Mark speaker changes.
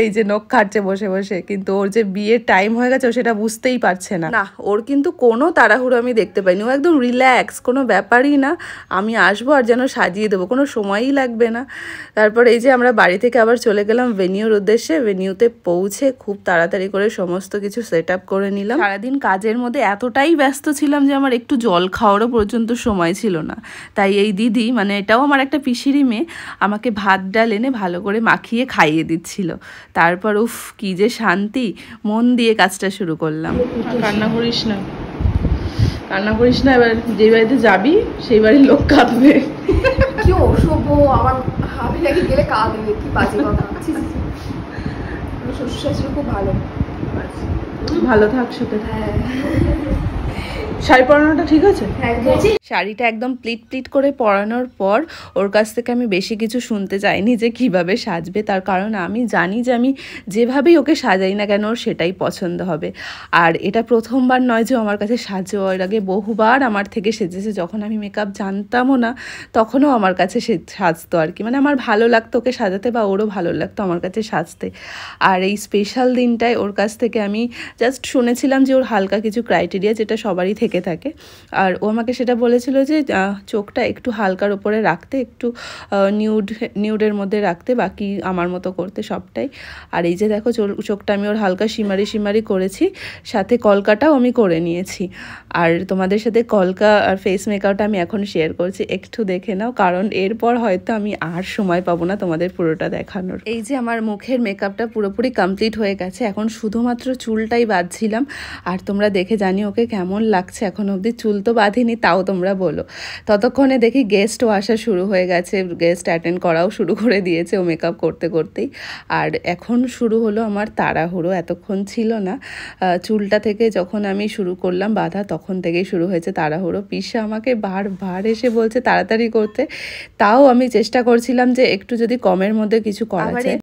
Speaker 1: এই যে নখ কাটছে বসে বসে, কিন্তু ওর যে বিয়ের টাইম হয়ে গেছে ও সেটা বুঝতেই পারছে না। না, ওর কিন্তু কোনো তাড়াহুড়ো আমি দেখতে পাইনি, ও একদম রিল্যাক্স, কোনো ব্যাপারই না। আমি আসবো আর যেন সাজিয়ে দেবো, কোনো সময়ই লাগবে না। তারপর এই যে আমরা বাড়ি থেকে আবার চলে গেলাম ভেনিউর উদ্দেশ্যে। ভেনিউতে পৌঁছে খুব তাড়াতাড়ি করে সমস্ত কিছু সেট আপ করে নিলাম। সারাদিন কাজের মধ্যে এতটাই ব্যস্ত ছিলাম যে আমার একটু জল খাওয়ারও পর্যন্ত সময় ছিল না। তাই এই দিদি, মানে এটাও আমার একটা পিসিরি মেয়ে, আমাকে ভাত ডাল এনে ভালো করে মাখিয়ে খাইয়ে দিচ্ছিল। তারপর উফ, কি যে শান্তি, মন দিয়ে কাজটা শুরু করলাম। কান্না করিস না, কান্না করিস না, এবার যে বাড়িতে যাবি সেই বাড়ির লোক কাঁদবে।
Speaker 2: কি অসভ্য, আমার হাবি লাগে গেলে কাঁদবে, কি বাজে কথা। শ্বশুর শাশুড়ি খুব ভালো,
Speaker 1: ভালো থাক সাথে।
Speaker 2: হ্যাঁ,
Speaker 1: শাড়ি পরানোটা ঠিক আছে? শাড়িটা একদম প্লিট প্লিট করে পরানোর পর ওর কাছ থেকে আমি বেশি কিছু শুনতে চাইনি যে কিভাবে সাজবে, তার কারণ আমি জানি যে আমি যেভাবেই ওকে সাজাই না কেন ওর সেটাই পছন্দ হবে। আর এটা প্রথমবার নয় যে আমার কাছে সাজো, এর আগে বহুবার আমার থেকে সেজেছে, যখন আমি মেকআপ জানতামও না তখনও আমার কাছে সে সাজতো আর কি, মানে আমার ভালো লাগতো ওকে সাজাতে বা ওরও ভালো লাগতো আমার কাছে সাজতে। আর এই স্পেশাল দিনটায় ওর কাছ থেকে আমি জাস্ট শুনেছিলাম যে ওর হালকা কিছু ক্রাইটেরিয়া, যেটা সবারই থেকে থাকে, আর ও আমাকে সেটা বলেছিল যে চোখটা একটু হালকার উপরে রাখতে, একটু নিউডের মধ্যে রাখতে, বাকি আমার মতো করতে সবটাই। আর এই যে দেখো চোখটা আমি ওর হালকা শিমারি করেছি, সাথে কলকাটাও আমি করে নিয়েছি। আর তোমাদের সাথে কলকা আর ফেস মেকআপটা আমি এখন শেয়ার করছি, একটু দেখে নাও, কারণ এরপর হয়তো আমি আর সময় পাবো না তোমাদের পুরোটা দেখানোর। এই যে আমার মুখের মেকআপটা পুরোপুরি কমপ্লিট হয়ে গেছে, এখন শুধুমাত্র চুলটাই বাঁধছিলাম। আর তোমরা দেখে জানি ওকে কেমন লাগছে, এখন অবধি চুল তো বাঁধিনি, তাও তোমরা বলো। ততক্ষণে দেখি গেস্টও আসা শুরু হয়ে গেছে, গেস্ট অ্যাটেন্ড করাও শুরু করে দিয়েছে ও মেকআপ করতে করতেই। আর এখন শুরু হলো আমার তাড়াহুড়ো, এতক্ষণ ছিল না। চুলটা থেকে যখন আমি শুরু করলাম বাঁধা তখন থেকেই শুরু হয়েছে তাড়াহুড়ো। পিসা আমাকে বারবার এসে বলছে তাড়াতাড়ি করতে, তাও আমি চেষ্টা করছিলাম যে একটু যদি কমের মধ্যে কিছু করা যায়।